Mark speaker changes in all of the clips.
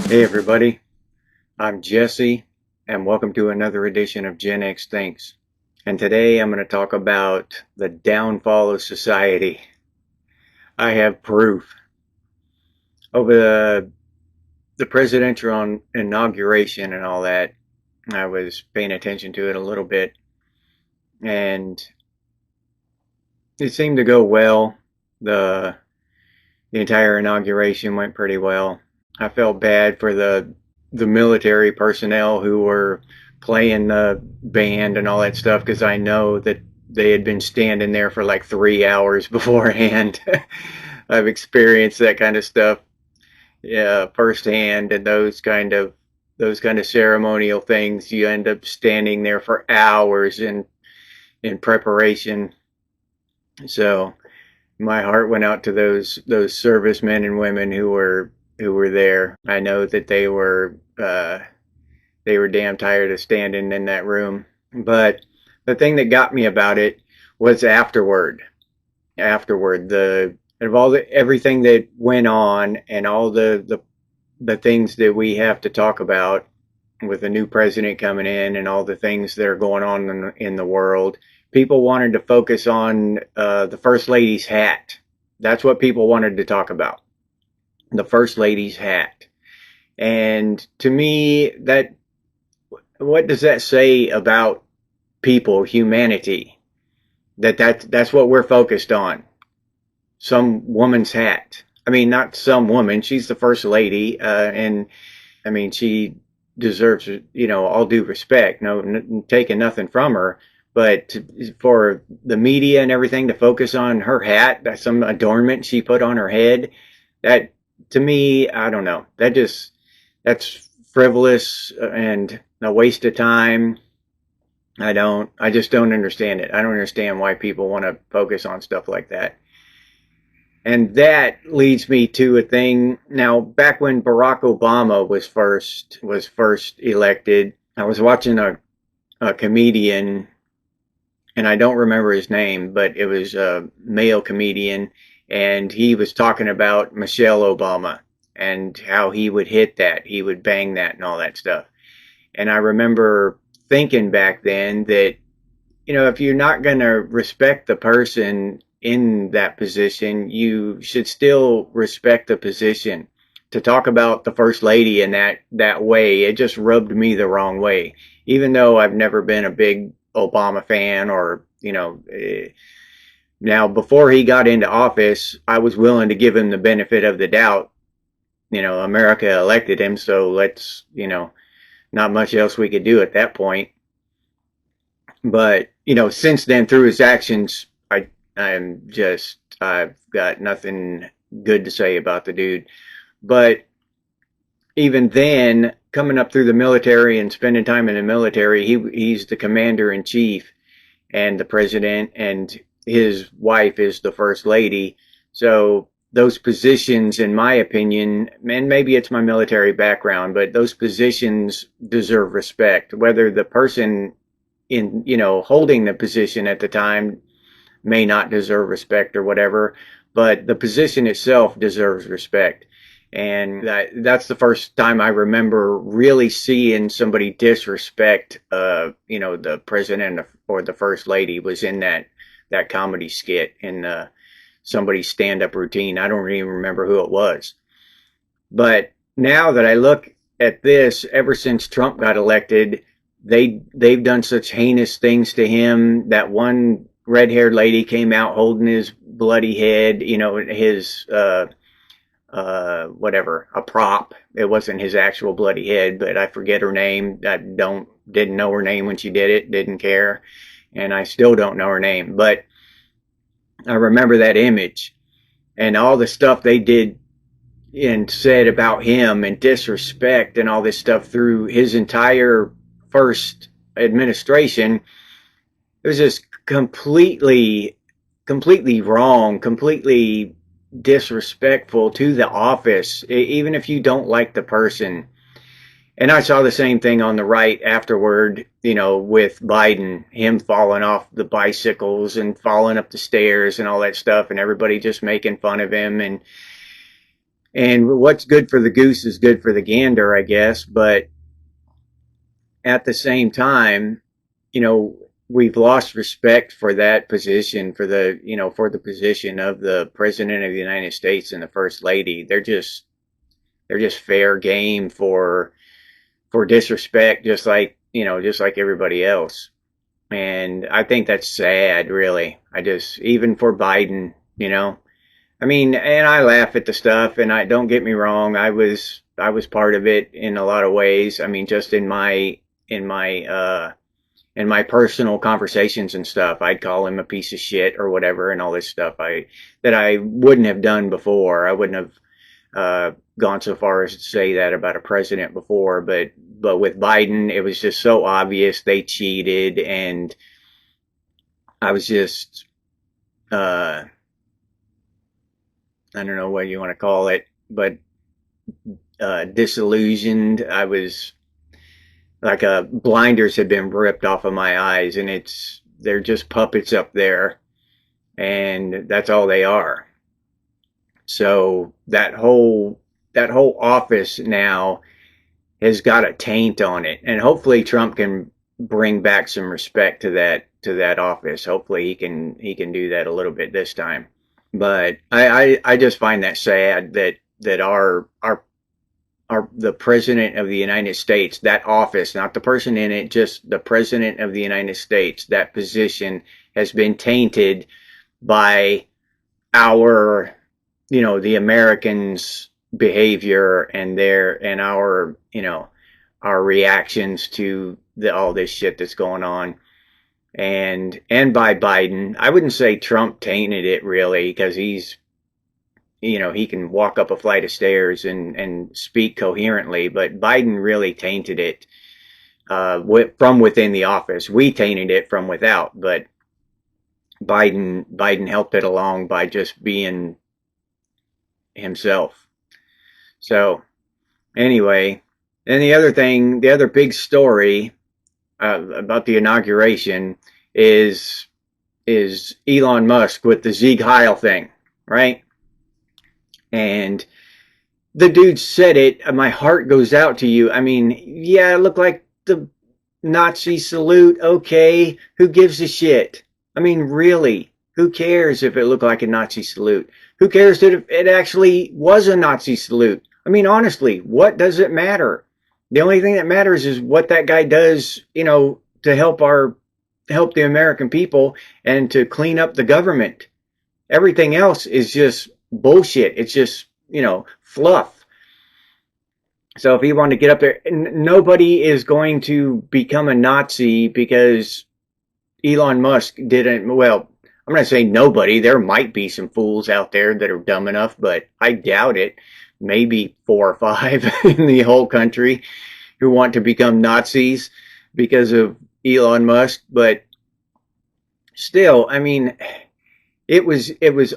Speaker 1: Hey everybody, I'm Jesse, and welcome to another edition of Gen X Thinks. And today I'm going to talk about the downfall of society. I have proof. Over the presidential inauguration and all that, I was paying attention to it a little bit, and it seemed to go well. The, the entire inauguration went pretty well. I felt bad for the military personnel who were playing the band and all that stuff because I know that they had been standing there for like 3 hours beforehand. I've experienced that kind of stuff, yeah, firsthand, and those kind of ceremonial things. You end up standing there for hours in preparation. So my heart went out to those servicemen and women who were there. I know that they were damn tired of standing in that room. But the thing that got me about it was afterward. Afterward, the of all the everything that went on and all the things that we have to talk about with the new president coming in and all the things that are going on in the world, people wanted to focus on the first lady's hat. That's what people wanted to talk about. The first lady's hat. And to me, that what does that say about people, humanity? That's what we're focused on. Some woman's hat. I mean, not some woman. She's the first lady, and I mean, she deserves, all due respect. No, taking nothing from her, but for the media and everything to focus on her hat, that's some adornment she put on her head. That to me, I don't know. That's frivolous and a waste of time. I just don't understand it. I don't understand why people want to focus on stuff like that. And that leads me to a thing. Now, back when Barack Obama was first elected, I was watching a comedian, and I don't remember his name, but it was a male comedian, and he was talking about Michelle Obama and how he would hit that, he would bang that, and all that stuff. And I remember thinking back then that, if you're not going to respect the person in that position, you should still respect the position. To talk about the first lady in that way, it just rubbed me the wrong way. Even though I've never been a big Obama fan, or now before he got into office, I was willing to give him the benefit of the doubt. America elected him, so let's, not much else we could do at that point. But, since then, through his actions, I've got nothing good to say about the dude. But even then, coming up through the military and spending time in the military, he's the commander in chief and the president, and his wife is the first lady. So those positions, in my opinion, and maybe it's my military background, but those positions deserve respect. Whether the person in, holding the position at the time may not deserve respect or whatever, but the position itself deserves respect. And that's the first time I remember really seeing somebody disrespect, the president or the first lady, was in that comedy skit in somebody's stand-up routine. I don't even remember who it was. But now that I look at this, ever since Trump got elected, they've done such heinous things to him. That one red-haired lady came out holding his bloody head, his whatever, a prop. It wasn't his actual bloody head, but I forget her name. Didn't know her name when she did it, didn't care, and I still don't know her name. But I remember that image and all the stuff they did and said about him, and disrespect and all this stuff through his entire first administration. It was just completely wrong, completely disrespectful to the office, even if you don't like the person. And I saw the same thing on the right afterward, with Biden, him falling off the bicycles and falling up the stairs and all that stuff, and everybody just making fun of him. And what's good for the goose is good for the gander, I guess. But at the same time, you know, we've lost respect for that position, for the, you know, for the position of the president of the United States and the first lady. They're just fair game for disrespect, just like, you know, just like everybody else. And I think that's sad, really. I just, even for Biden, you know, I mean, and I laugh at the stuff, and I don't get me wrong, I was part of it in a lot of ways. I mean, just in my in my personal conversations and stuff, I'd call him a piece of shit or whatever, and all this stuff that I wouldn't have done before. I wouldn't have gone so far as to say that about a president before, but with Biden, it was just so obvious they cheated, and I was just I don't know what you want to call it, but disillusioned. I was like blinders had been ripped off of my eyes, and they're just puppets up there, and that's all they are. So that whole office now has got a taint on it, and hopefully Trump can bring back some respect to that office. Hopefully he can do that a little bit this time. But I just find that sad that the president of the United States, that office, not the person in it, just the president of the United States, that position has been tainted by our, you know, the Americans' behavior and our, you know, our reactions to all this shit that's going on. And by Biden. I wouldn't say Trump tainted it, really, because he's, you know, he can walk up a flight of stairs and speak coherently, but Biden really tainted it from within the office. We tainted it from without, but Biden helped it along by just being himself. So anyway, and the other big story about the inauguration is Elon Musk with the Sieg Heil thing, right? And the dude said it. My heart goes out to you. I mean, yeah, it looked like the Nazi salute. Okay, who gives a shit? I mean, really, who cares if it looked like a Nazi salute? Who cares that it actually was a Nazi salute? I mean, honestly, what does it matter? The only thing that matters is what that guy does, you know, to help the American people and to clean up the government. Everything else is just bullshit. It's just, you know, fluff. So if he wanted to get up there, nobody is going to become a Nazi because Elon Musk didn't. Well, I'm going to say nobody. There might be some fools out there that are dumb enough, but I doubt it. Maybe 4 or 5 in the whole country who want to become Nazis because of Elon Musk. But still, I mean, it was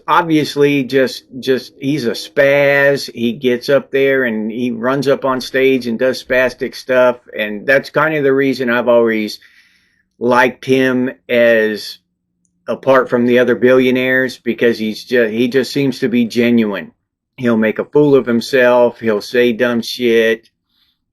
Speaker 1: obviously just he's a spaz. He gets up there and he runs up on stage and does spastic stuff, and that's kind of the reason I've always liked him as apart from the other billionaires, because he just seems to be genuine. He'll make a fool of himself. He'll say dumb shit.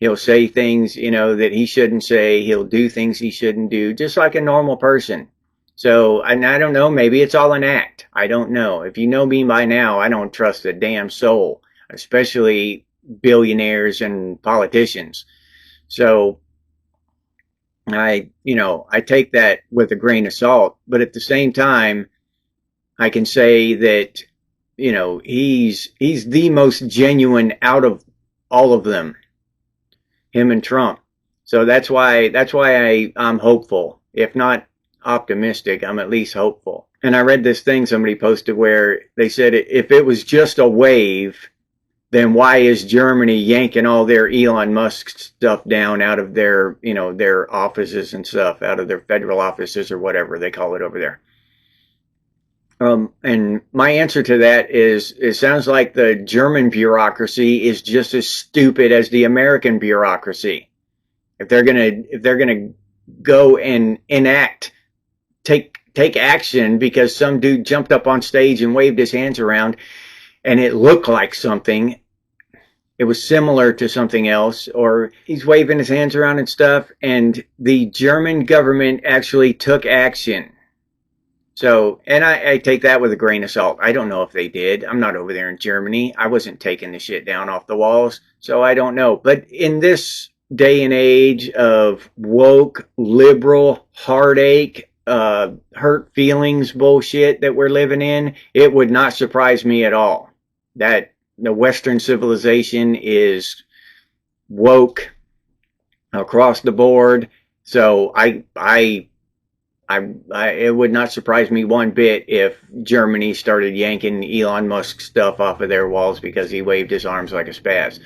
Speaker 1: He'll say things, you know, that he shouldn't say. He'll do things he shouldn't do, just like a normal person. So, and I don't know, maybe it's all an act. I don't know. If you know me by now, I don't trust a damn soul, especially billionaires and politicians. So, I take that with a grain of salt. But at the same time, I can say that, you know, he's the most genuine out of all of them, him and Trump. So that's why I'm hopeful. If not optimistic, I'm at least hopeful. And I read this thing somebody posted where they said if it was just a wave, then why is Germany yanking all their Elon Musk stuff down out of their, you know, their offices and stuff, out of their federal offices or whatever they call it over there? And my answer to that is, it sounds like the German bureaucracy is just as stupid as the American bureaucracy. If they're gonna go and take action because some dude jumped up on stage and waved his hands around and it looked like something, it was similar to something else, or he's waving his hands around and stuff, and the German government actually took action. So, and I take that with a grain of salt. I don't know if they did. I'm not over there in Germany. I wasn't taking the shit down off the walls, so I don't know. But in this day and age of woke, liberal, heartache, hurt feelings bullshit that we're living in, it would not surprise me at all that the Western civilization is woke across the board. So it would not surprise me one bit if Germany started yanking Elon Musk stuff off of their walls because he waved his arms like a spaz.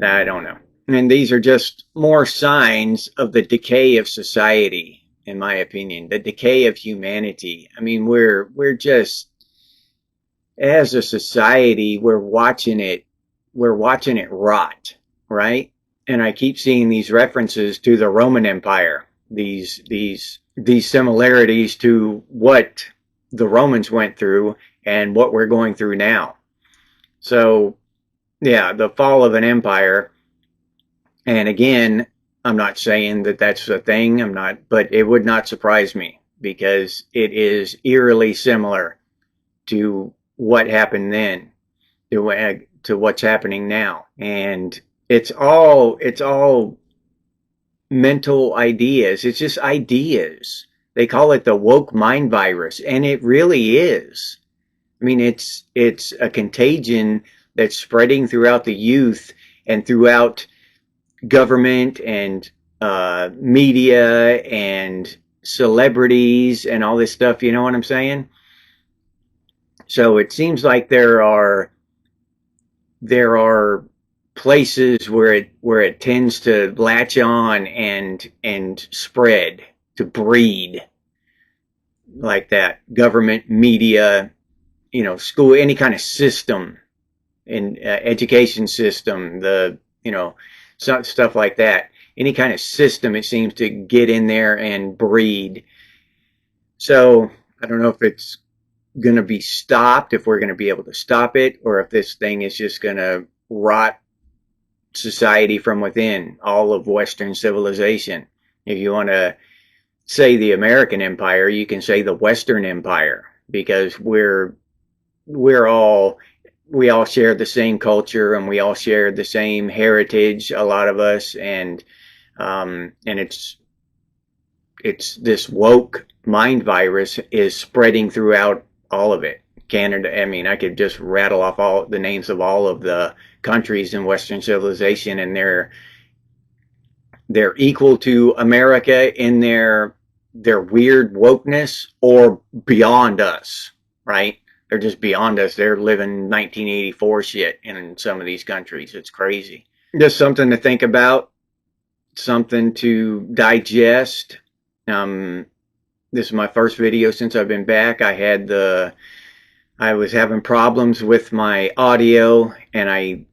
Speaker 1: I don't know. And these are just more signs of the decay of society, in my opinion, the decay of humanity. I mean, we're just, as a society, we're watching it rot, right? And I keep seeing these references to the Roman Empire, these similarities to what the Romans went through and what we're going through now. So, yeah, the fall of an empire. And again, I'm not saying that that's a thing. But it would not surprise me because it is eerily similar to what happened then, to what's happening now. And it's all mental ideas. It's just ideas. They call it the woke mind virus, and it really is. I mean, it's a contagion that's spreading throughout the youth and throughout government and media and celebrities and all this stuff. You know what I'm saying? So it seems like there are places where it tends to latch on and spread, to breed like that. Government, media, school, any kind of system, in education system, stuff like that. Any kind of system, it seems to get in there and breed. So I don't know if it's going to be stopped, if we're going to be able to stop it, or if this thing is just going to rot society from within, all of Western civilization. If you want to say the American Empire, you can say the Western Empire, because we all share the same culture and we all share the same heritage, a lot of us, and it's this woke mind virus is spreading throughout all of it. Canada, I mean, I could just rattle off all the names of all of the countries in Western civilization, and they're equal to America in their weird wokeness, or beyond us, right? They're just beyond us. They're living 1984 shit in some of these countries. It's crazy. Just something to think about, something to digest. This is my first video since I've been back. I was having problems with my audio, and I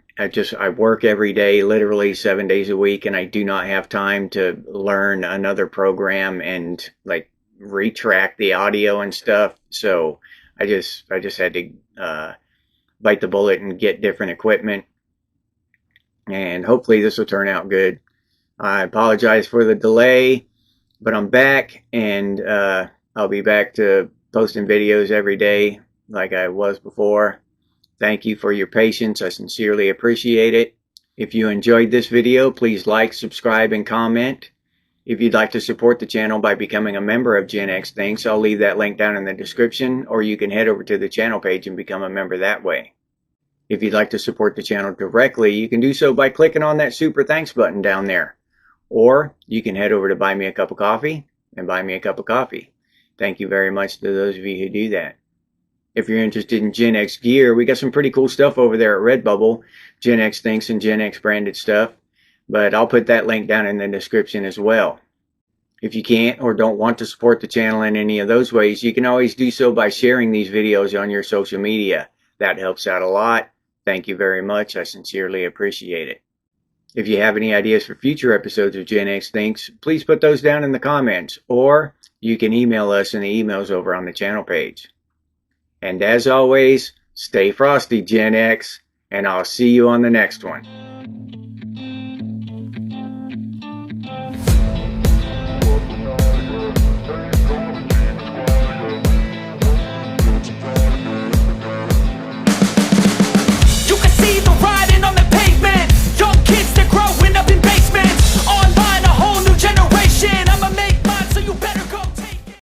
Speaker 1: work every day, literally 7 days a week, and I do not have time to learn another program and like retract the audio and stuff. So I just had to bite the bullet and get different equipment, and hopefully this will turn out good. I apologize for the delay, but I'm back, and I'll be back to posting videos every day like I was before. Thank you for your patience. I sincerely appreciate it. If you enjoyed this video, please like, subscribe, and comment. If you'd like to support the channel by becoming a member of Gen X Thinks, I'll leave that link down in the description, or you can head over to the channel page and become a member that way. If you'd like to support the channel directly, you can do so by clicking on that super thanks button down there. Or you can head over to Buy Me a Cup of Coffee and buy me a cup of coffee. Thank you very much to those of you who do that. If you're interested in Gen X gear, we got some pretty cool stuff over there at Redbubble. Gen X Thinks and Gen X branded stuff. But I'll put that link down in the description as well. If you can't or don't want to support the channel in any of those ways, you can always do so by sharing these videos on your social media. That helps out a lot. Thank you very much. I sincerely appreciate it. If you have any ideas for future episodes of Gen X Thinks, please put those down in the comments, or you can email us in the emails over on the channel page. And as always, stay frosty, Gen X, and I'll see you on the next one.